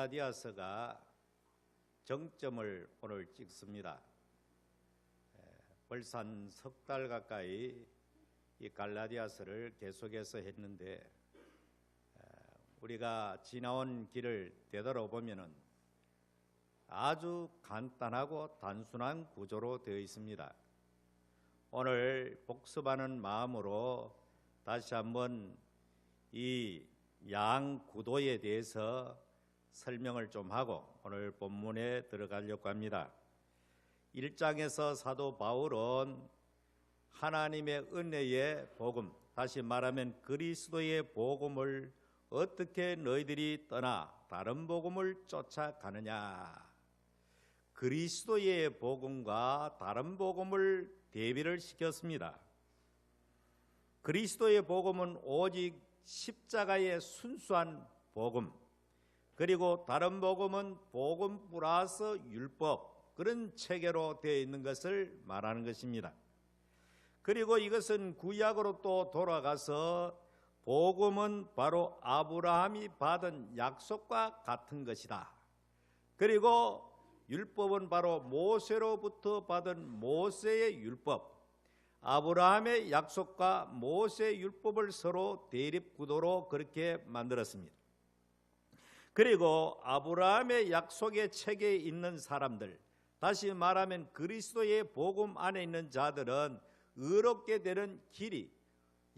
갈라디아서가 정점을 오늘 찍습니다. 벌써 한 석 달 가까이 이 갈라디아서를 계속해서 했는데 우리가 지나온 길을 되돌아보면은 아주 간단하고 단순한 구조로 되어 있습니다. 오늘 복습하는 마음으로 다시 한번 이 양 구도에 대해서 설명을 좀 하고 오늘 본문에 들어가려고 합니다. 1장에서 사도 바울은 하나님의 은혜의 복음, 다시 말하면 그리스도의 복음을 어떻게 너희들이 떠나 다른 복음을 쫓아가느냐, 그리스도의 복음과 다른 복음을 대비를 시켰습니다. 그리스도의 복음은 오직 십자가의 순수한 복음, 그리고 다른 복음은 복음 플러스 율법, 그런 체계로 되어 있는 것을 말하는 것입니다. 그리고 이것은 구약으로 또 돌아가서 복음은 바로 아브라함이 받은 약속과 같은 것이다. 그리고 율법은 바로 모세로부터 받은 모세의 율법, 아브라함의 약속과 모세의 율법을 서로 대립구도로 그렇게 만들었습니다. 그리고 아브라함의 약속의 체계에 있는 사람들, 다시 말하면 그리스도의 복음 안에 있는 자들은 의롭게 되는 길이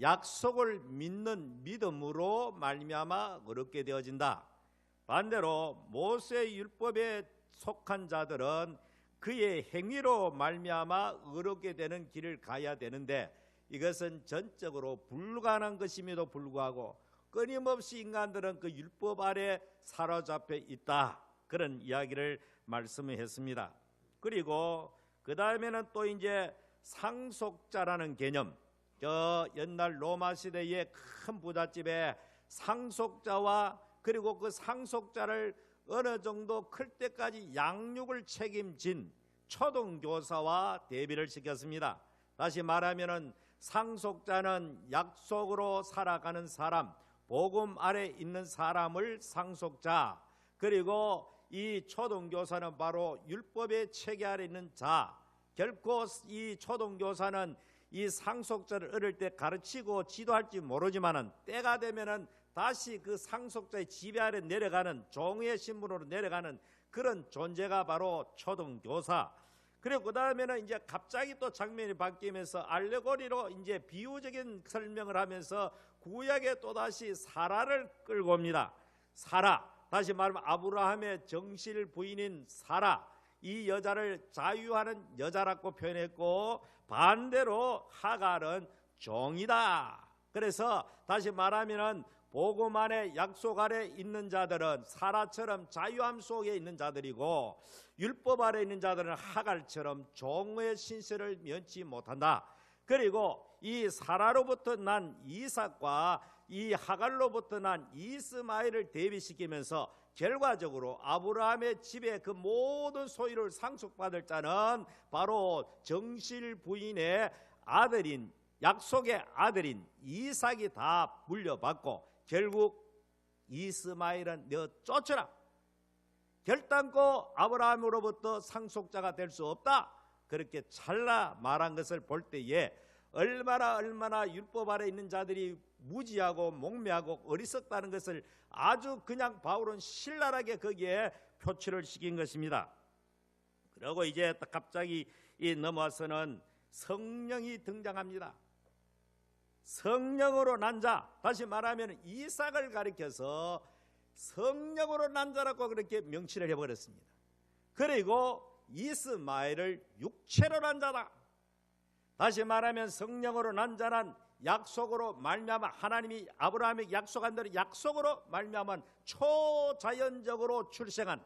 약속을 믿는 믿음으로 말미암아 의롭게 되어진다. 반대로 모세의 율법에 속한 자들은 그의 행위로 말미암아 의롭게 되는 길을 가야 되는데, 이것은 전적으로 불가능한 것임에도 불구하고 끊임없이 인간들은 그 율법 아래 사로잡혀 있다, 그런 이야기를 말씀했습니다. 그리고 그 다음에는 또 이제 상속자라는 개념, 저 옛날 로마 시대의 큰 부잣집에 상속자와 그리고 그 상속자를 어느 정도 클 때까지 양육을 책임진 초등교사와 대비를 시켰습니다. 다시 말하면은 상속자는 약속으로 살아가는 사람, 복음 아래 있는 사람을 상속자, 그리고 이 초등교사는 바로 율법의 체계 아래 있는 자. 결코 이 초등교사는 이 상속자를 어릴 때 가르치고 지도할지 모르지만은 때가 되면은 다시 그 상속자의 지배 아래 내려가는 종의 신분으로 내려가는 그런 존재가 바로 초등교사. 그리고 그 다음에는 이제 갑자기 또 장면이 바뀌면서 알레고리로 이제 비유적인 설명을 하면서 구약에 또 다시 사라를 끌고 옵니다. 사라, 다시 말하면 아브라함의 정실 부인인 사라, 이 여자를 자유하는 여자라고 표현했고, 반대로 하갈은 종이다. 그래서 다시 말하면은 복음 안에 약속 아래 있는 자들은 사라처럼 자유함 속에 있는 자들이고, 율법 아래 있는 자들은 하갈처럼 종의 신세를 면치 못한다. 그리고 이 사라로부터 난 이삭과 이 하갈로부터 난 이스마엘을 대비시키면서 결과적으로 아브라함의 집에 그 모든 소유를 상속받을 자는 바로 정실 부인의 아들인, 약속의 아들인 이삭이 다 물려받고, 결국 이스마엘은 너 쫓으라, 결단코 아브라함으로부터 상속자가 될 수 없다, 그렇게 잘라 말한 것을 볼 때에 얼마나 율법 아래 있는 자들이 무지하고 목매하고 어리석다는 것을 아주 그냥 바울은 신랄하게 거기에 표출을 시킨 것입니다. 그리고 이제 갑자기 넘어와서는 성령이 등장합니다. 성령으로 난 자, 다시 말하면 이삭을 가리켜서 성령으로 난 자라고 그렇게 명시를 해버렸습니다. 그리고 이스마엘을 육체로 난 자다. 다시 말하면 성령으로 난 자는 약속으로 말미암아 하나님이 아브라함에게 약속한 대로 약속으로 말미암아 초자연적으로 출생한,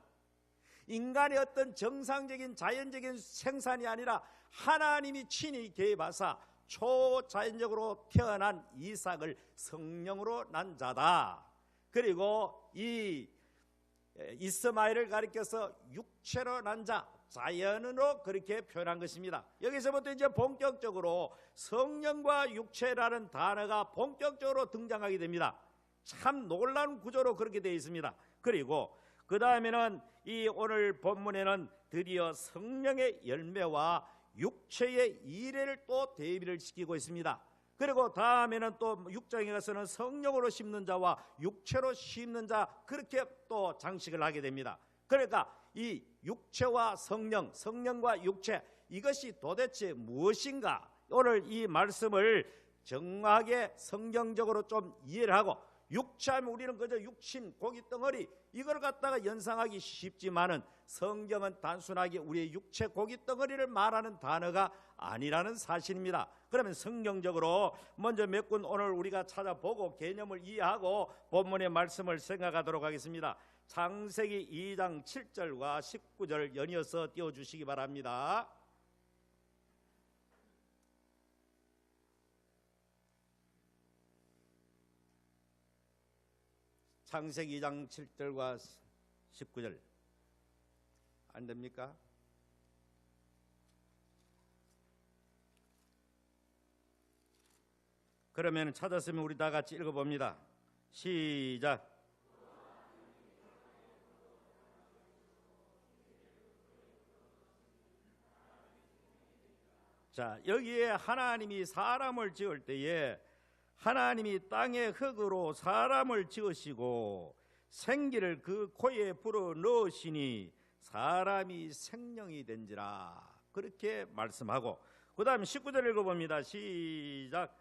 인간의 어떤 정상적인 자연적인 생산이 아니라 하나님이 친히 개입하사 초자연적으로 태어난 이삭을 성령으로 난 자다. 그리고 이 이스마엘을 가리켜서 육체로 난 자, 자연으로 그렇게 표현한 것입니다. 여기서부터 이제 본격적으로 성령과 육체라는 단어가 본격적으로 등장하게 됩니다. 참 놀라운 구조로 그렇게 되어 있습니다. 그리고 그 다음에는 이 오늘 본문에는 드디어 성령의 열매와 육체의 이래를 또 대비를 시키고 있습니다. 그리고 다음에는 또 6장에 가서는 성령으로 심는 자와 육체로 심는 자, 그렇게 또 장식을 하게 됩니다. 그러니까 이 육체와 성령, 성령과 육체, 이것이 도대체 무엇인가? 오늘 이 말씀을 정확하게 성경적으로 좀 이해를 하고, 육체하면 우리는 그저 육신, 고기 덩어리, 이걸 갖다가 연상하기 쉽지만은 성경은 단순하게 우리의 육체, 고기 덩어리를 말하는 단어가 아니라는 사실입니다. 그러면 성경적으로 먼저 몇 군 오늘 우리가 찾아보고 개념을 이해하고 본문의 말씀을 생각하도록 하겠습니다. 창세기 2장 7절과 19절 연이어서 띄워주시기 바랍니다. 창세기 2장 7절과 19절 안 됩니까? 그러면 찾았으면 우리 다 같이 읽어봅니다. 시작. 자, 여기에 하나님이 사람을 지을 때에 하나님이 땅의 흙으로 사람을 지으시고 생기를 그 코에 불어 넣으시니 사람이 생명이 된지라, 그렇게 말씀하고, 그 다음 19절 읽어봅니다. 시작.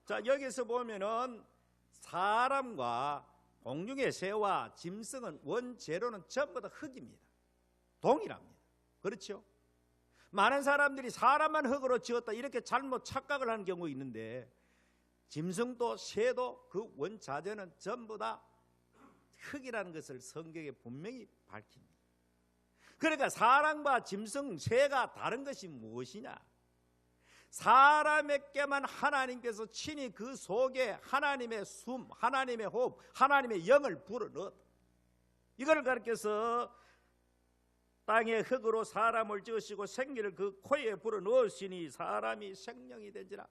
자, 여기서 보면은 사람과 공중의 새와 짐승은 원재료는 전부 다 흙입니다. 동일합니다. 그렇죠? 많은 사람들이 사람만 흙으로 지었다 이렇게 잘못 착각을 하는 경우가 있는데, 짐승도 새도 그 원자재는 전부 다 흙이라는 것을 성경에 분명히 밝힙니다. 그러니까 사람과 짐승, 새가 다른 것이 무엇이냐? 사람에게만 하나님께서 친히 그 속에 하나님의 숨, 하나님의 호흡, 하나님의 영을 불어넣었다. 이걸 가르쳐서 땅의 흙으로 사람을 지으시고 생기를 그 코에 불어넣으시니 사람이 생명이 된지라.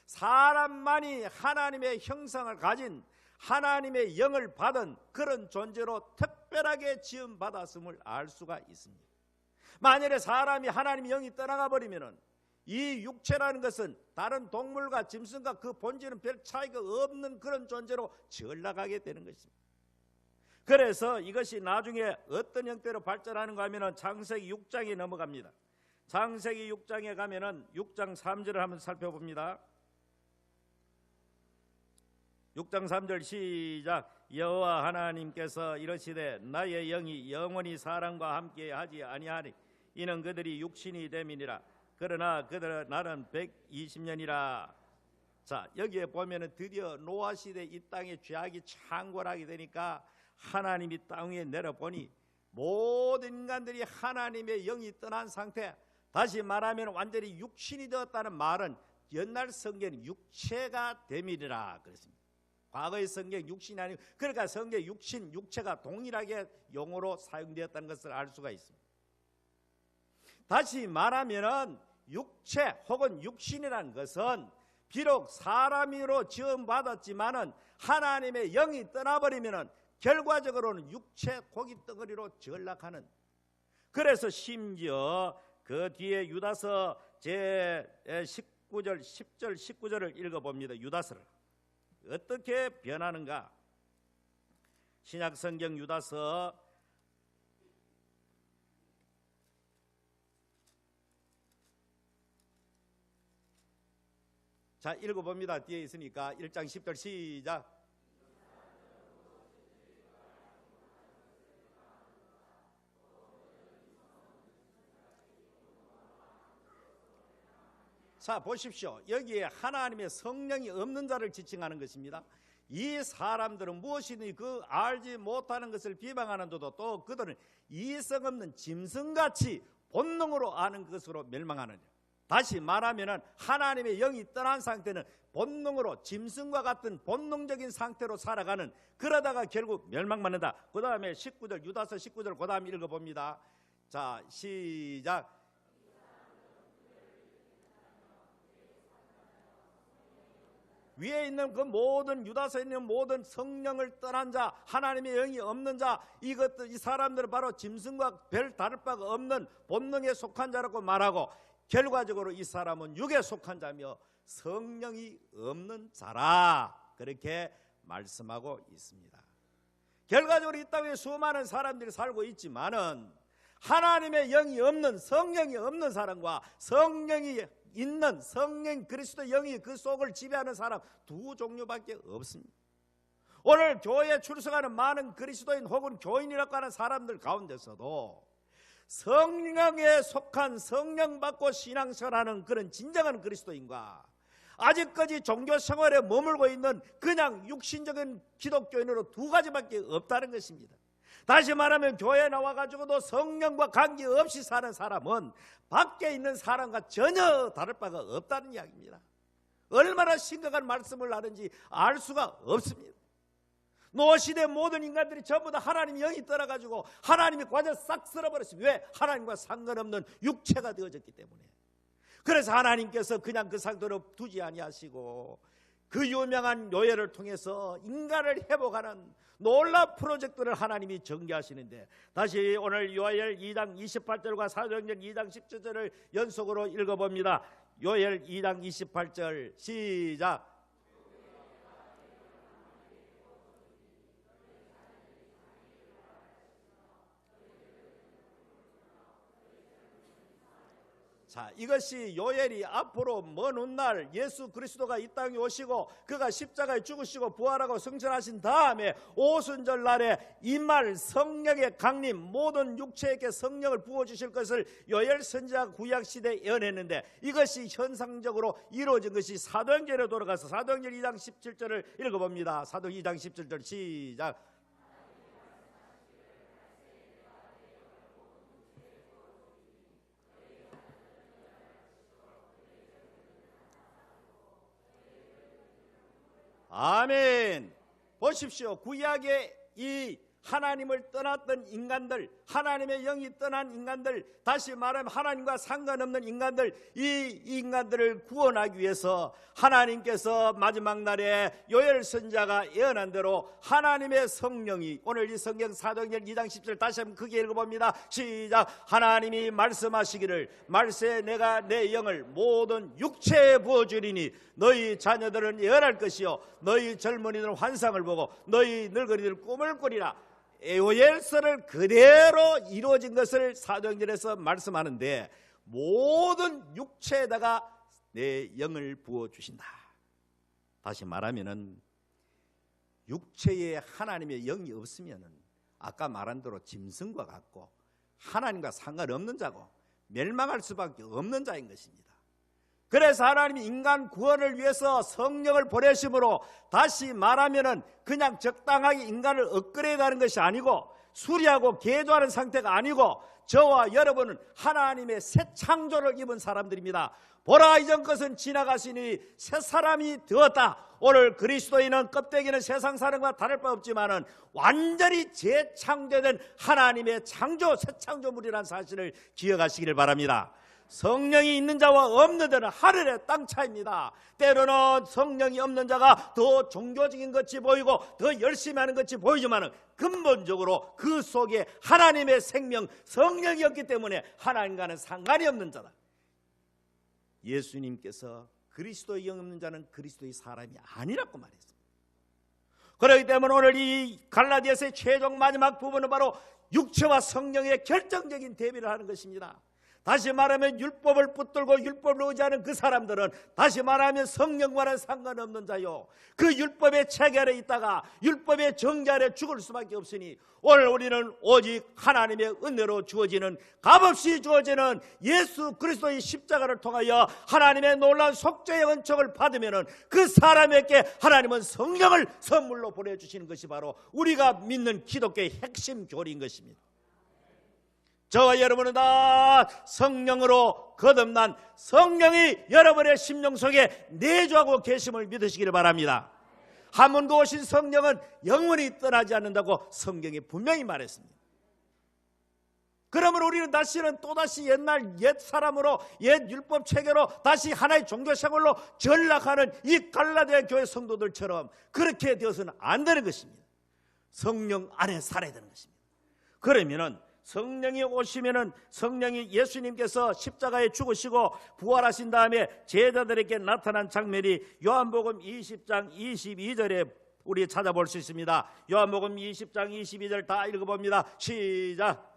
사람만이 하나님의 형상을 가진, 하나님의 영을 받은 그런 존재로 특별하게 지음받았음을 알 수가 있습니다. 만약에 사람이 하나님의 영이 떠나가 버리면은 이 육체라는 것은 다른 동물과 짐승과 그 본질은 별 차이가 없는 그런 존재로 전락하게 되는 것입니다. 그래서 이것이 나중에 어떤 형태로 발전하는가 하면은 창세기 6장에 넘어갑니다. 창세기 6장에 가면은 6장 3절을 한번 살펴봅니다. 6장 3절 시작. 여호와 하나님께서 이르시되 나의 영이 영원히 사람과 함께 하지 아니하니 이는 그들이 육신이 됨이니라. 그러나 그들은 나는 120년이라. 자, 여기에 보면은 드디어 노아 시대 이 땅에 죄악이 창궐하게 되니까 하나님이 땅 위에 내려보니 모든 인간들이 하나님의 영이 떠난 상태, 다시 말하면 완전히 육신이 되었다는 말은 옛날 성경은 육체가 됨이라 그랬습니다. 과거의 성경 육신이 아니고, 그러니까 성경 육신, 육체가 동일하게 용어로 사용되었다는 것을 알 수가 있습니다. 다시 말하면은 육체 혹은 육신이라는 것은 비록 사람으로 지음받았지만은 하나님의 영이 떠나버리면은 결과적으로는 육체 고기 덩어리로 전락하는. 그래서 심지어 그 뒤에 유다서 제 19절, 10절, 19절을 읽어봅니다. 유다서를 어떻게 변하는가? 신약성경 유다서 자, 읽어봅니다. 뒤에 있으니까 1장 10절 시작. 자, 보십시오. 여기에 하나님의 성령이 없는 자를 지칭하는 것입니다. 이 사람들은 무엇이든지 그 알지 못하는 것을 비방하는데도 또 그들은 이성 없는 짐승같이 본능으로 아는 것으로 멸망하느냐. 다시 말하면 하나님의 영이 떠난 상태는 본능으로 짐승과 같은 본능적인 상태로 살아가는, 그러다가 결국 멸망받는다. 그 다음에 19절, 유다서 19절 그 다음 읽어봅니다. 자, 시작. 위에 있는 그 모든, 유다서에 있는 모든 성령을 떠난 자, 하나님의 영이 없는 자, 이 사람들은 바로 짐승과 별 다를 바가 없는 본능에 속한 자라고 말하고, 결과적으로 이 사람은 육에 속한 자며 성령이 없는 자라, 그렇게 말씀하고 있습니다. 결과적으로 이 땅에 수많은 사람들이 살고 있지만은 하나님의 영이 없는, 성령이 없는 사람과 성령이 있는, 성령 그리스도 영이 그 속을 지배하는 사람 두 종류밖에 없습니다. 오늘 교회에 출석하는 많은 그리스도인 혹은 교인이라고 하는 사람들 가운데서도 성령에 속한, 성령 받고 신앙생활하는 그런 진정한 그리스도인과 아직까지 종교생활에 머물고 있는 그냥 육신적인 기독교인으로 두 가지밖에 없다는 것입니다. 다시 말하면 교회에 나와가지고도 성령과 관계없이 사는 사람은 밖에 있는 사람과 전혀 다를 바가 없다는 이야기입니다. 얼마나 심각한 말씀을 하는지 알 수가 없습니다. 노시대 모든 인간들이 전부 다 하나님의 영이 떠나가지고 하나님이 완전 싹 쓸어버렸습니다. 왜? 하나님과 상관없는 육체가 되어졌기 때문에. 그래서 하나님께서 그냥 그 상태로 두지 아니하시고 그 유명한 요엘을 통해서 인간을 회복하는 놀라운 프로젝트를 하나님이 전개하시는데, 다시 오늘 요엘 2장 28절과 사도행전 2장 17절을 연속으로 읽어봅니다. 요엘 2장 28절 시작. 자, 이것이 요엘이 앞으로 먼 훗날 예수 그리스도가 이 땅에 오시고 그가 십자가에 죽으시고 부활하고 승천하신 다음에 오순절 날에 임할 성령의 강림, 모든 육체에게 성령을 부어주실 것을 요엘 선지자가 구약시대에 예언했는데, 이것이 현상적으로 이루어진 것이 사도행전에 돌아가서 사도행전 2장 17절을 읽어봅니다. 사도행전 2장 17절 시작. 아멘. 보십시오. 구약의 이 하나님을 떠났던 인간들, 하나님의 영이 떠난 인간들, 다시 말하면 하나님과 상관없는 인간들, 이 인간들을 구원하기 위해서 하나님께서 마지막 날에 요엘 선지자가 예언한 대로 하나님의 성령이, 오늘 이 성경 사도행전 2장 10절 다시 한번 크게 읽어봅니다. 시작. 하나님이 말씀하시기를 말세 내가 내 영을 모든 육체에 부어주리니 너희 자녀들은 예언할 것이요 너희 젊은이들은 환상을 보고 너희 늙은이들은 꿈을 꾸리라. 요엘서를 그대로 이루어진 것을 사도행전에서 말씀하는데, 모든 육체에다가 내 영을 부어주신다. 다시 말하면은 육체에 하나님의 영이 없으면은 아까 말한 대로 짐승과 같고 하나님과 상관없는 자고 멸망할 수밖에 없는 자인 것입니다. 그래서 하나님이 인간 구원을 위해서 성령을 보내심으로, 다시 말하면은 그냥 적당하게 인간을 업그레이드하는 것이 아니고 수리하고 개조하는 상태가 아니고, 저와 여러분은 하나님의 새 창조를 입은 사람들입니다. 보라, 이전 것은 지나가시니 새 사람이 되었다. 오늘 그리스도인은 껍데기는 세상 사람과 다를 바 없지만은 완전히 재창조된 하나님의 창조, 새 창조물이라는 사실을 기억하시기를 바랍니다. 성령이 있는 자와 없는 자는 하늘의 땅 차이입니다. 때로는 성령이 없는 자가 더 종교적인 것이 보이고 더 열심히 하는 것이 보이지만 근본적으로 그 속에 하나님의 생명, 성령이 없기 때문에 하나님과는 상관이 없는 자다. 예수님께서 그리스도의 영 없는 자는 그리스도의 사람이 아니라고 말했습니다. 그렇기 때문에 오늘 이 갈라디아서의 최종 마지막 부분은 바로 육체와 성령의 결정적인 대비를 하는 것입니다. 다시 말하면 율법을 붙들고 율법을 의지하는 그 사람들은 다시 말하면 성령과는 상관없는 자요, 그 율법의 체계 아래 있다가 율법의 정죄 아래 죽을 수밖에 없으니, 오늘 우리는 오직 하나님의 은혜로 주어지는, 값없이 주어지는 예수 그리스도의 십자가를 통하여 하나님의 놀라운 속죄의 은총을 받으면 그 사람에게 하나님은 성령을 선물로 보내주시는 것이 바로 우리가 믿는 기독교의 핵심 교리인 것입니다. 저와 여러분은 다 성령으로 거듭난 성령이 여러분의 심령 속에 내주하고 계심을 믿으시기를 바랍니다. 한 번 그 오신 성령은 영원히 떠나지 않는다고 성경이 분명히 말했습니다. 그러면 우리는 다시는 또다시 옛날 옛 사람으로 옛 율법 체계로 다시 하나의 종교 생활로 전락하는 이 갈라디아 교회 성도들처럼 그렇게 되어서는 안 되는 것입니다. 성령 안에 살아야 되는 것입니다. 그러면은 성령이 오시면은 성령이 예수님께서 십자가에 죽으시고 부활하신 다음에 제자들에게 나타난 장면이 요한복음 20장 22절에 우리 찾아볼 수 있습니다. 요한복음 20장 22절 다 읽어봅니다. 시작.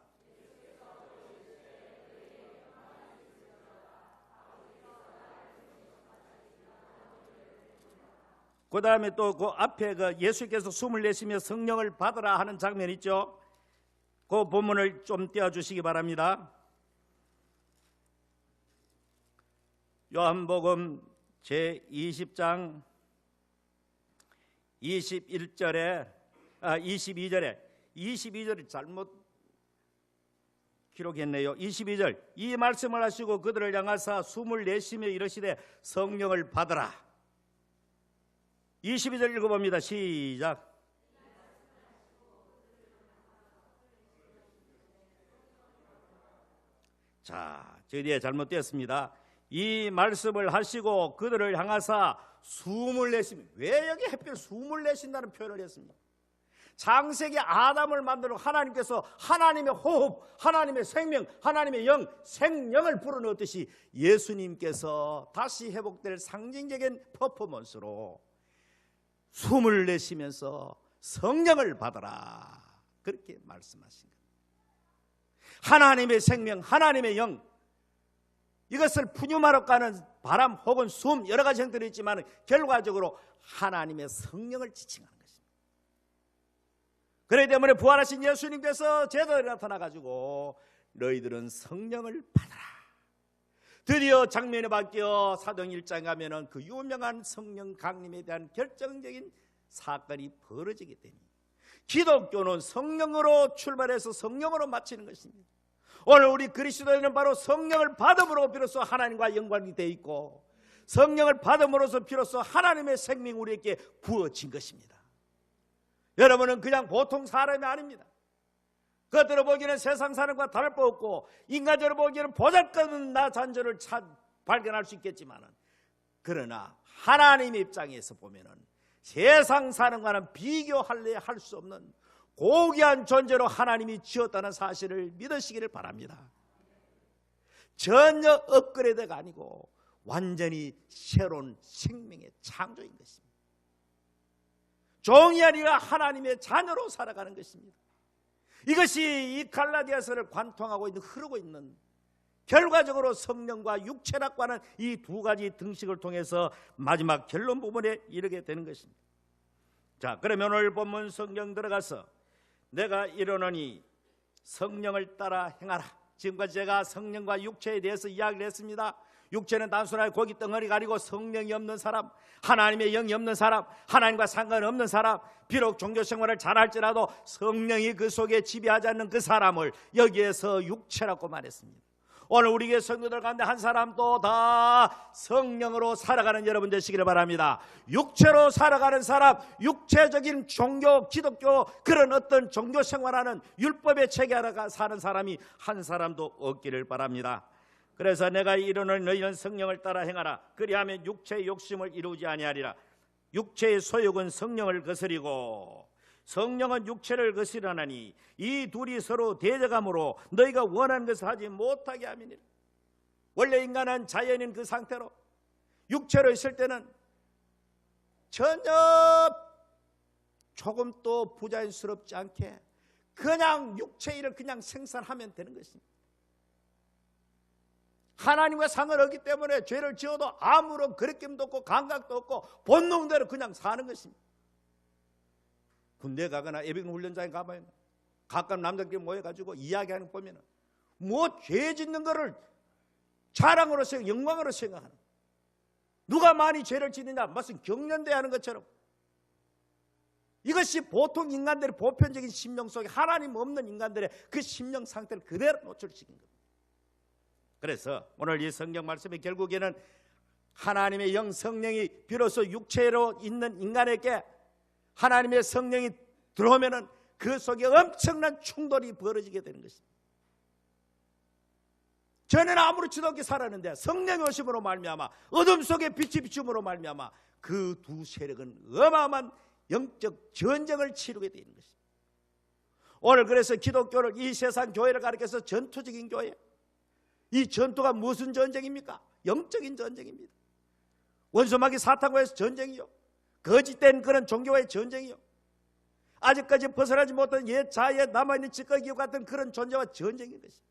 그 다음에 또 그 앞에 그 예수께서 숨을 내쉬며 성령을 받으라 하는 장면 있죠. 그 본문을 좀 띄워주시기 바랍니다. 요한복음 제20장 22절에 잘못 기록했네요. 22절 이 말씀을 하시고 그들을 향하사 숨을 내쉬며 이르시되 성령을 받으라. 22절 읽어봅니다. 시작. 자, 저 뒤에 잘못되었습니다. 이 말씀을 하시고 그들을 향하사 숨을 내쉬며, 왜 여기 하필 숨을 내쉰다는 표현을 했습니까? 창세기 아담을 만들어 하나님께서 하나님의 호흡, 하나님의 생명, 하나님의 영, 생명을 불어넣듯이 예수님께서 다시 회복될 상징적인 퍼포먼스로 숨을 내쉬면서 성령을 받아라, 그렇게 말씀하신 거예요. 하나님의 생명, 하나님의 영, 이것을 푸념하러 가는 바람 혹은 숨, 여러 가지 형태로 있지만 결과적으로 하나님의 성령을 지칭하는 것입니다. 그렇기 때문에 부활하신 예수님께서 제자들이 나타나가지고 너희들은 성령을 받아라. 드디어 장면이 바뀌어 사도행 1장에 가면은 그 유명한 성령 강림에 대한 결정적인 사건이 벌어지게 되니 기독교는 성령으로 출발해서 성령으로 마치는 것입니다. 오늘 우리 그리스도인은 바로 성령을 받음으로 비로소 하나님과 연관이 되어 있고 성령을 받음으로써 비로소 하나님의 생명이 우리에게 부어진 것입니다. 여러분은 그냥 보통 사람이 아닙니다. 겉으로 보기에는 세상 사람과 다를 바 없고 인간적으로 보기에는 보잘것없는 나 자신을 발견할 수 있겠지만 그러나 하나님의 입장에서 보면은 세상 사람과는 비교할래 할 수 없는 고귀한 존재로 하나님이 지었다는 사실을 믿으시기를 바랍니다. 전혀 업그레이드가 아니고 완전히 새로운 생명의 창조인 것입니다. 종이 아니라 하나님의 자녀로 살아가는 것입니다. 이것이 이 갈라디아서를 관통하고 있는, 흐르고 있는, 결과적으로 성령과 육체락과는 이 두 가지 등식을 통해서 마지막 결론 부분에 이르게 되는 것입니다. 자, 그러면 오늘 본문 성경 들어가서 내가 이르노니 성령을 따라 행하라. 지금까지 제가 성령과 육체에 대해서 이야기를 했습니다. 육체는 단순하게 고기 덩어리가 아니고 성령이 없는 사람, 하나님의 영이 없는 사람, 하나님과 상관없는 사람, 비록 종교생활을 잘할지라도 성령이 그 속에 지배하지 않는 그 사람을 여기에서 육체라고 말했습니다. 오늘 우리 교회 성도들 가운데 한 사람도 다 성령으로 살아가는 여러분 되시기를 바랍니다. 육체로 살아가는 사람, 육체적인 종교, 기독교 그런 어떤 종교 생활하는 율법의 체계 하나 사는 사람이 한 사람도 없기를 바랍니다. 그래서 내가 이르노니 너희는 성령을 따라 행하라. 그리하면 육체의 욕심을 이루지 아니하리라. 육체의 소욕은 성령을 거스리고 성령은 육체를 거스리나니 이 둘이 서로 대적함으로 너희가 원하는 것을 하지 못하게 함이니라. 원래 인간은 자연인 그 상태로 육체로 있을 때는 전혀 조금도 부자연스럽지 않게 그냥 육체 일을 그냥 생산하면 되는 것입니다. 하나님과 상관없기 때문에 죄를 지어도 아무런 거리낌도 없고 감각도 없고 본능대로 그냥 사는 것입니다. 군대 가거나 예비군 훈련장에 가면 가까운 남자끼리 모여가지고 이야기하는 거 보면 뭐 죄 짓는 거를 자랑으로 생각, 영광으로 생각하는, 누가 많이 죄를 짓느냐 무슨 경연대 하는 것처럼 이것이 보통 인간들의 보편적인 심령 속에 하나님 없는 인간들의 그 심령 상태를 그대로 노출시킨 겁니다. 그래서 오늘 이 성경 말씀이 결국에는 하나님의 영 성령이 비로소 육체로 있는 인간에게 하나님의 성령이 들어오면은 그 속에 엄청난 충돌이 벌어지게 되는 것입니다. 전에는 아무렇지도 않게 살았는데 성령의 오심으로 말미암아 어둠 속에 빛이 비춤으로 말미암아 그 두 세력은 어마어마한 영적 전쟁을 치르게 되는 것입니다. 오늘 그래서 기독교를 이 세상 교회를 가리켜서 전투적인 교회, 이 전투가 무슨 전쟁입니까? 영적인 전쟁입니다. 원수마귀 사탄과의 전쟁이요, 거짓된 그런 종교와의 전쟁이요, 아직까지 벗어나지 못한 옛 자아에 남아있는 찌꺼기와 같은 그런 존재와 전쟁인 것입니다.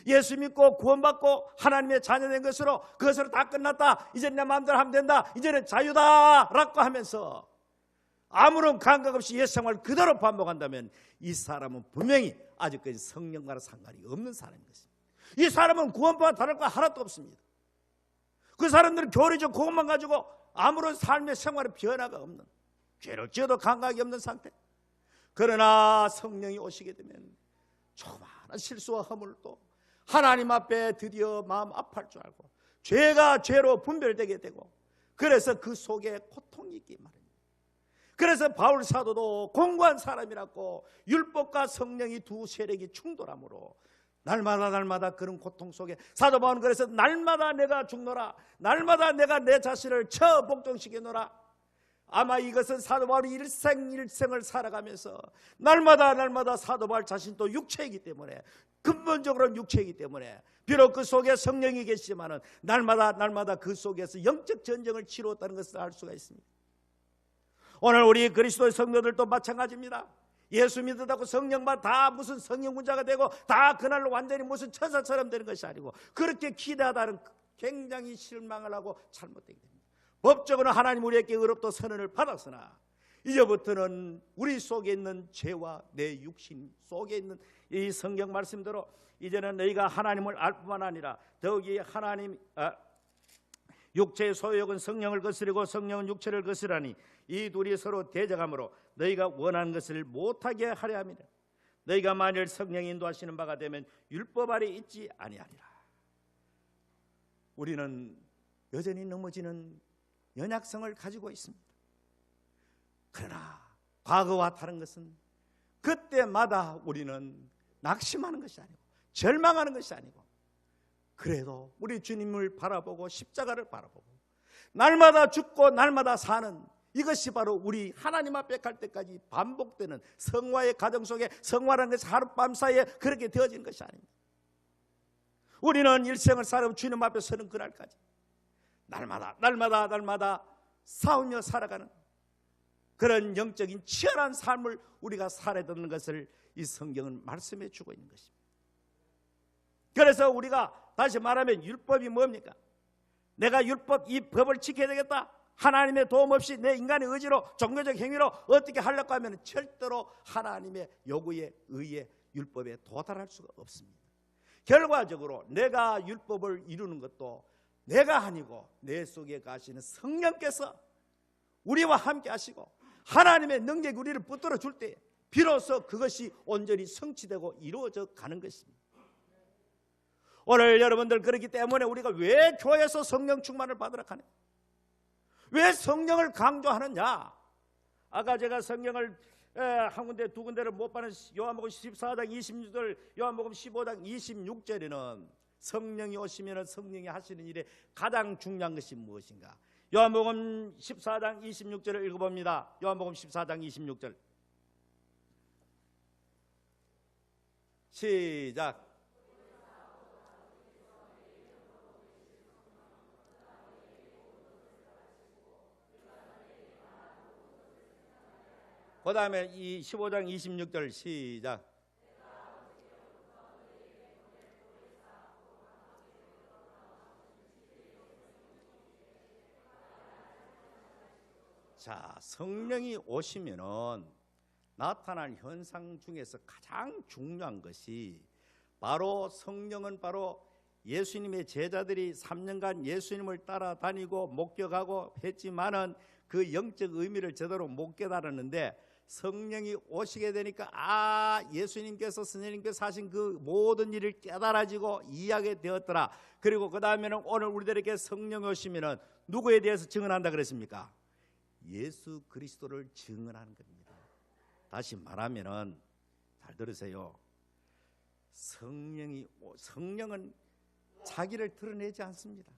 예수 믿고 구원받고 하나님의 자녀된 것으로 그것으로 다 끝났다, 이제는 내 마음대로 하면 된다, 이제는 자유다 라고 하면서 아무런 감각 없이 옛 생활을 그대로 반복한다면 이 사람은 분명히 아직까지 성령과는 상관이 없는 사람인 것입니다. 이 사람은 구원받아 다를 거 하나도 없습니다. 그 사람들은 교리적 그것만 가지고 아무런 삶의 생활에 변화가 없는, 죄를 지어도 감각이 없는 상태. 그러나 성령이 오시게 되면 조그마한 실수와 허물도 하나님 앞에 드디어 마음 아파할 줄 알고 죄가 죄로 분별되게 되고, 그래서 그 속에 고통이 있기 마련입니다. 그래서 바울 사도도 공고한 사람이라고 율법과 성령이 두 세력이 충돌함으로 날마다 그런 고통 속에 사도 바울은 그래서 날마다 내가 죽노라, 날마다 내가 내 자신을 복종시키노라. 아마 이것은 사도 바울이 일생을 살아가면서 날마다 사도 바울 자신도 육체이기 때문에, 근본적으로는 육체이기 때문에 비록 그 속에 성령이 계시지만은 날마다 그 속에서 영적 전쟁을 치루었다는 것을 알 수가 있습니다. 오늘 우리 그리스도의 성도들도 마찬가지입니다. 예수 믿었다고 성령만 다 무슨 성령군자가 되고 다 그날로 완전히 무슨 천사처럼 되는 것이 아니고, 그렇게 기대하다는 굉장히 실망을 하고 잘못되게 됩니다. 법적으로 하나님 우리에게 의롭다 선언을 받았으나 이제부터는 우리 속에 있는 죄와 내 육신 속에 있는 이 성경 말씀대로 이제는 너희가 하나님을 알 뿐만 아니라 더욱이 하나님 육체의 소욕은 성령을 거스르고 성령은 육체를 거스르니 이 둘이 서로 대적함으로 너희가 원하는 것을 못하게 하려 함이라. 너희가 만일 성령이 인도하시는 바가 되면 율법 아래 있지 아니하리라. 우리는 여전히 넘어지는 연약성을 가지고 있습니다. 그러나 과거와 다른 것은 그때마다 우리는 낙심하는 것이 아니고 절망하는 것이 아니고, 그래도 우리 주님을 바라보고 십자가를 바라보고 날마다 죽고 날마다 사는 이것이 바로 우리 하나님 앞에 갈 때까지 반복되는 성화의 과정 속에, 성화라는 것이 하룻밤 사이에 그렇게 되어지는 것이 아닙니다. 우리는 일생을 살아가며 주님 앞에 서는 그날까지 날마다 싸우며 살아가는 그런 영적인 치열한 삶을 우리가 살아야 되는 것을 이 성경은 말씀해 주고 있는 것입니다. 그래서 우리가 다시 말하면 율법이 뭡니까? 내가 이 법을 지켜야 되겠다, 하나님의 도움 없이 내 인간의 의지로 종교적 행위로 어떻게 하려고 하면 절대로 하나님의 요구에 의해 율법에 도달할 수가 없습니다. 결과적으로 내가 율법을 이루는 것도 내가 아니고 내 속에 가시는 성령께서 우리와 함께 하시고 하나님의 능력이 우리를 붙들어 줄 때 비로소 그것이 온전히 성취되고 이루어져 가는 것입니다. 오늘 여러분들, 그렇기 때문에 우리가 왜 교회에서 성령 충만을 받으러 가냐, 왜 성령을 강조하느냐. 아까 제가 성령을 한 군데 두 군데를 못 받는 요한복음 14장 26절, 요한복음 15장 26절에는 성령이 오시면 성령이 하시는 일에 가장 중요한 것이 무엇인가? 요한복음 14장 26절을 읽어봅니다. 요한복음 14장 26절 시작. 그 다음에 이 15장 26절 시작. 자, 성령이 오시면은 나타날 현상 중에서 가장 중요한 것이 바로, 성령은 바로 예수님의 제자들이 3년간 예수님을 따라다니고 목격하고 했지만은 그 영적 의미를 제대로 못 깨달았는데, 성령이 오시게 되니까 예수님께서 선생님께서 하신 그 모든 일을 깨달아지고 이해하게 되었더라. 그리고 그 다음에는 오늘 우리들에게 성령이 오시면은 누구에 대해서 증언한다 그랬습니까? 예수 그리스도를 증언하는 겁니다. 다시 말하면은 잘 들으세요. 성령은 자기를 드러내지 않습니다.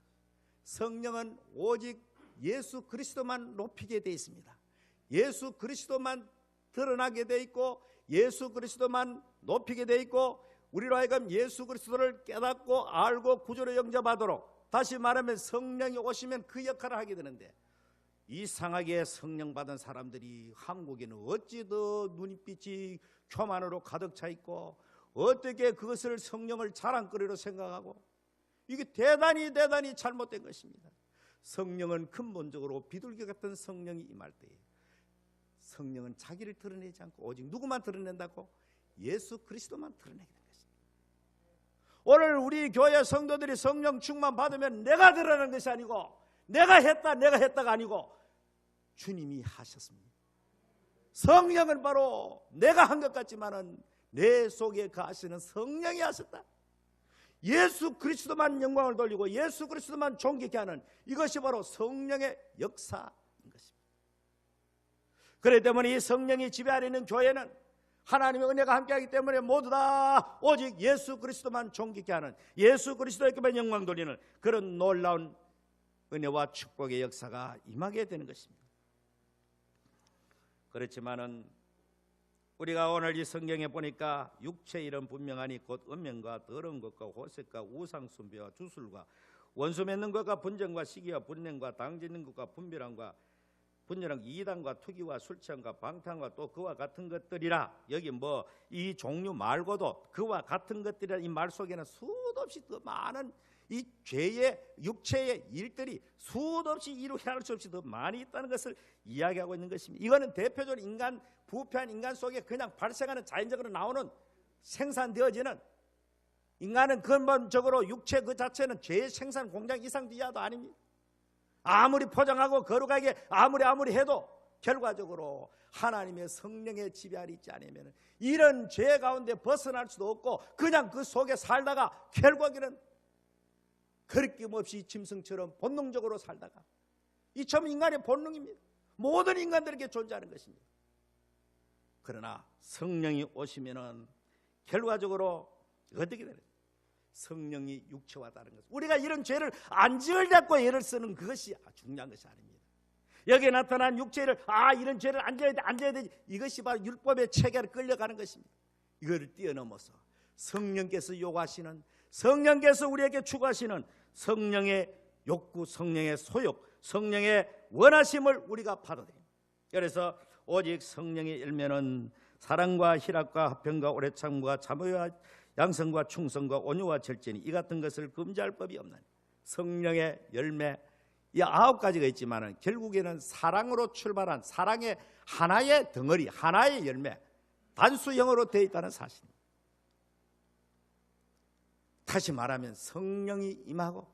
성령은 오직 예수 그리스도만 높이게 되어 있습니다. 예수 그리스도만 드러나게 되어 있고 예수 그리스도만 높이게 되어 있고 우리로 하여금 예수 그리스도를 깨닫고 알고 구주로 영접하도록, 다시 말하면 성령이 오시면 그 역할을 하게 되는데, 이상하게 성령 받은 사람들이 한국에는 어찌 더 눈빛이 교만으로 가득 차 있고 어떻게 그것을 성령을 자랑거리로 생각하고, 이게 대단히 잘못된 것입니다. 성령은 근본적으로 비둘기 같은 성령이 임할 때에 성령은 자기를 드러내지 않고 오직 누구만 드러낸다고? 예수 그리스도만 드러내게 된 것입니다. 오늘 우리 교회 성도들이 성령 충만 받으면 내가 드러내는 것이 아니고 내가 했다가 아니고 주님이 하셨습니다. 성령은 바로 내가 한 것 같지만은 내 속에 거하시는 성령이 하셨다. 예수 그리스도만 영광을 돌리고 예수 그리스도만 존귀케 하는 이것이 바로 성령의 역사인 것입니다. 그렇기 때문에 이 성령이 지배하려 있는 교회는 하나님의 은혜가 함께하기 때문에 모두 다 오직 예수 그리스도만 존귀케 하는, 예수 그리스도에게만 영광 돌리는 그런 놀라운 은혜와 축복의 역사가 임하게 되는 것입니다. 그렇지만은 우리가 오늘 이 성경에 보니까 육체의 이름 분명하니 곧 음행과 더러운 것과 호색과 우상 숭배와 주술과 원수 맺는 것과 분쟁과 시기와 분냉과 당짓는 것과 분별함과 이단과 투기와 술 취함과 방탕과 또 그와 같은 것들이라. 여기 이 종류 말고도 그와 같은 것들이라 이 말 속에는 수도 없이 더 많은 이 죄의 육체의 일들이 수도 없이 이루게 할 수 없이 더 많이 있다는 것을 이야기하고 있는 것입니다. 이거는 대표적으로 부패한 인간 속에 그냥 발생하는 자연적으로 나오는 생산되어지는, 인간은 근본적으로 육체 그 자체는 죄의 생산 공장 이상 이하도 아닙니다. 아무리 포장하고 거룩하게 아무리 해도 결과적으로 하나님의 성령의 지배하에 있지 않으면 이런 죄 가운데 벗어날 수도 없고 그냥 그 속에 살다가 결국에는 거리낌없이 짐승처럼 본능적으로 살다가, 이 참 인간의 본능입니다. 모든 인간들에게 존재하는 것입니다. 그러나 성령이 오시면은 결과적으로 어떻게 되는? 성령이 육체와 다른 것. 우리가 이런 죄를 안 지으려고 예를 쓰는 그것이 중요한 것이 아닙니다. 여기에 나타난 육체를 이런 죄를 안 지어야 되지. 이것이 바로 율법의 체계로 끌려가는 것입니다. 이거를 뛰어넘어서 성령께서 요구하시는, 성령께서 우리에게 추구하시는 성령의 욕구, 성령의 소욕, 성령의 원하심을 우리가 받아들여야 됩니다. 그래서 오직 성령의 열매는 사랑과 희락과 화평과 오래 참과 자모와 양성과 충성과 온유와 절제니 이 같은 것을 금지할 법이 없나니. 성령의 열매 이 9가지가 있지만 결국에는 사랑으로 출발한 사랑의 하나의 덩어리, 하나의 열매, 단수형으로 되어 있다는 사실입니다. 다시 말하면 성령이 임하고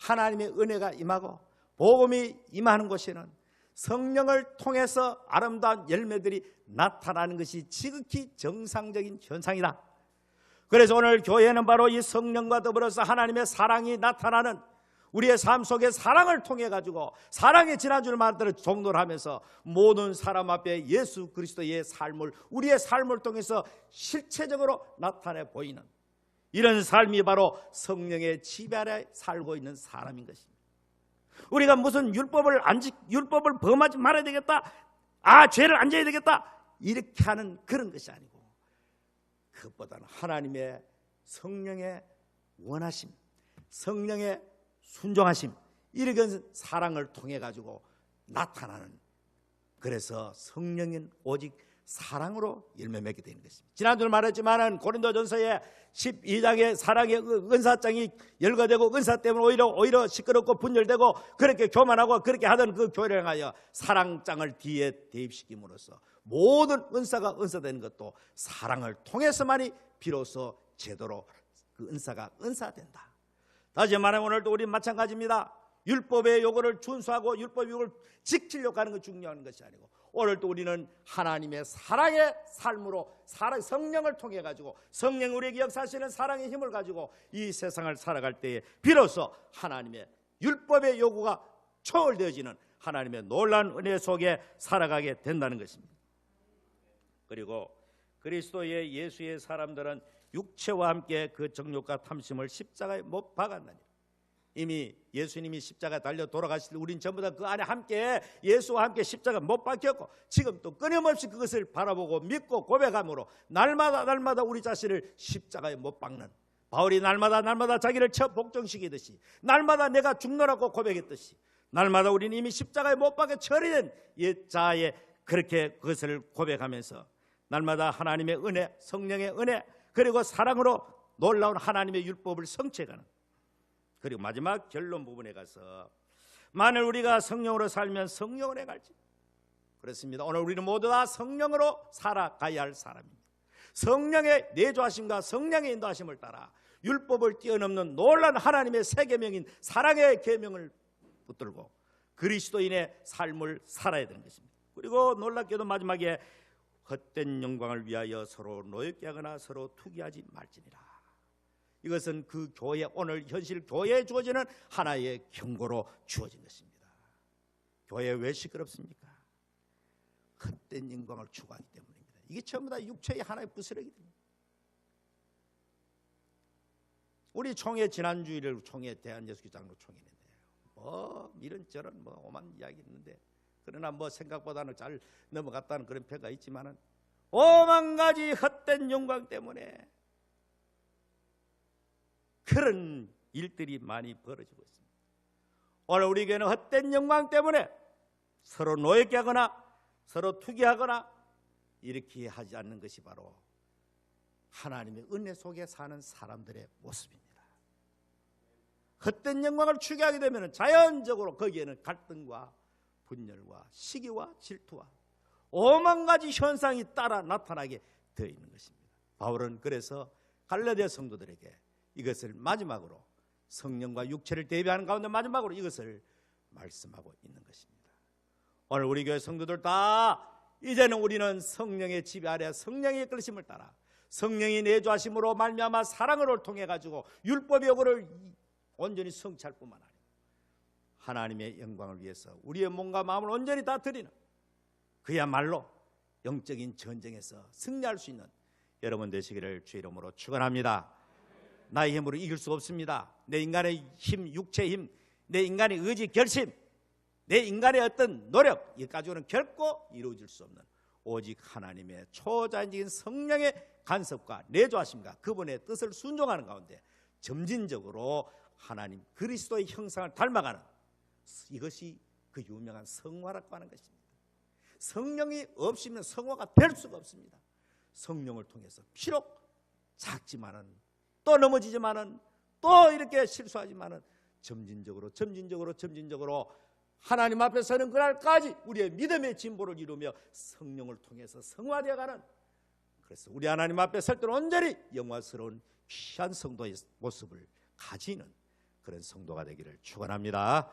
하나님의 은혜가 임하고 복음이 임하는 곳에는 성령을 통해서 아름다운 열매들이 나타나는 것이 지극히 정상적인 현상이다. 그래서 오늘 교회는 바로 이 성령과 더불어서 하나님의 사랑이 나타나는, 우리의 삶 속에 사랑을 통해 가지고 사랑의 지난주를 만들어 종도를 하면서 모든 사람 앞에 예수 그리스도의 삶을, 우리의 삶을 통해서 실체적으로 나타내 보이는 이런 삶이 바로 성령의 지배 아래 살고 있는 사람인 것입니다. 우리가 무슨 율법을 범하지 말아야 되겠다, 죄를 안 져야 되겠다, 이렇게 하는 그런 것이 아니고 그것보다는 하나님의 성령의 원하심, 성령의 순종하심, 이런 사랑을 통해 가지고 나타나는, 그래서 성령은 오직 사랑으로 열매 맺게 되는 것입니다. 지난주에 말했지만 고린도전서의 12장의 사랑의 은사장이 열거되고 은사 때문에 오히려 시끄럽고 분열되고 그렇게 교만하고 그렇게 하던 그 교회를 향하여 사랑장을 뒤에 대입시킴으로써 모든 은사가 은사되는 것도 사랑을 통해서만이 비로소 제대로 그 은사가 은사된다. 다시 말하면 오늘도 우리 마찬가지입니다. 율법의 요구를 준수하고 율법의 요구를 지키려고 하는 것이 중요한 것이 아니고, 오늘도 우리는 하나님의 사랑의 삶으로 성령을 통해 가지고, 성령 우리에게 역사하시는 사랑의 힘을 가지고 이 세상을 살아갈 때에 비로소 하나님의 율법의 요구가 초월되어지는 하나님의 놀라운 은혜 속에 살아가게 된다는 것입니다. 그리고 그리스도의 예수의 사람들은 육체와 함께 그 정욕과 탐심을 십자가에 못 박았나니, 이미 예수님이 십자가에 달려 돌아가실 때 우린 전부 다 그 안에 함께 예수와 함께 십자가 못 박혔고, 지금 또 끊임없이 그것을 바라보고 믿고 고백함으로 날마다 우리 자신을 십자가에 못 박는, 바울이 날마다 자기를 복종시키듯이, 날마다 내가 죽노라고 고백했듯이, 날마다 우리는 이미 십자가에 못 박혀 처리된 옛자에 그렇게 그것을 고백하면서 날마다 하나님의 은혜, 성령의 은혜, 그리고 사랑으로 놀라운 하나님의 율법을 성취해가는, 그리고 마지막 결론 부분에 가서 만일 우리가 성령으로 살면 성령으로 갈지, 그렇습니다. 오늘 우리는 모두 다 성령으로 살아가야 할 사람입니다. 성령의 내주하심과 성령의 인도하심을 따라 율법을 뛰어넘는 놀라운 하나님의 새 계명인 사랑의 계명을 붙들고 그리스도인의 삶을 살아야 되는 것입니다. 그리고 놀랍게도 마지막에 헛된 영광을 위하여 서로 노엽게 하거나 서로 투기하지 말지니라. 이것은 그 교회, 오늘 현실 교회에 주어지는 하나의 경고로 주어진 것입니다. 교회 왜 시끄럽습니까? 헛된 영광을 추구하기 때문입니다. 이게 전부 다 육체의 하나의 부스러기입니다. 우리 총회 지난주일을 총회 대한예수교장로 총회인데요, 뭐 이런저런 뭐 오만 이야기 있는데, 그러나 뭐 생각보다는 잘 넘어갔다는 그런 평가 있지만은 오만 가지 헛된 영광 때문에 그런 일들이 많이 벌어지고 있습니다. 오늘 우리 교회는 헛된 영광 때문에 서로 노예게 하거나 서로 투기하거나 이렇게 하지 않는 것이 바로 하나님의 은혜 속에 사는 사람들의 모습입니다. 헛된 영광을 추구하게 되면 자연적으로 거기에는 갈등과 분열과 시기와 질투와 오만 가지 현상이 따라 나타나게 되어 있는 것입니다. 바울은 그래서 갈라디아 성도들에게 이것을 마지막으로, 성령과 육체를 대비하는 가운데 마지막으로 이것을 말씀하고 있는 것입니다. 오늘 우리 교회 성도들 다 이제는 우리는 성령의 지배 아래 성령의 이끌심을 따라 성령이 내주하심으로 말미암아 사랑을 통해 가지고 율법의 요구를 온전히 성취할 뿐만 아니라 하나님의 영광을 위해서 우리의 몸과 마음을 온전히 다 드리는, 그야말로 영적인 전쟁에서 승리할 수 있는 여러분 되시기를 주의 이름으로 축원합니다. 나의 힘으로 이길 수 없습니다. 내 인간의 힘, 육체의 힘, 내 인간의 의지, 결심, 내 인간의 어떤 노력, 이 가지고는 결코 이루어질 수 없는 오직 하나님의 초자연적인 성령의 간섭과 내주하심과 그분의 뜻을 순종하는 가운데 점진적으로 하나님 그리스도의 형상을 닮아가는, 이것이 그 유명한 성화라고 하는 것입니다. 성령이 없으면 성화가 될 수가 없습니다. 성령을 통해서 비록 작지만은 또 넘어지지만은 또 이렇게 실수하지만은 점진적으로 하나님 앞에 서는 그날까지 우리의 믿음의 진보를 이루며 성령을 통해서 성화되어가는, 그래서 우리 하나님 앞에 설 때는 온전히 영화스러운 귀한 성도의 모습을 가지는 그런 성도가 되기를 축원합니다.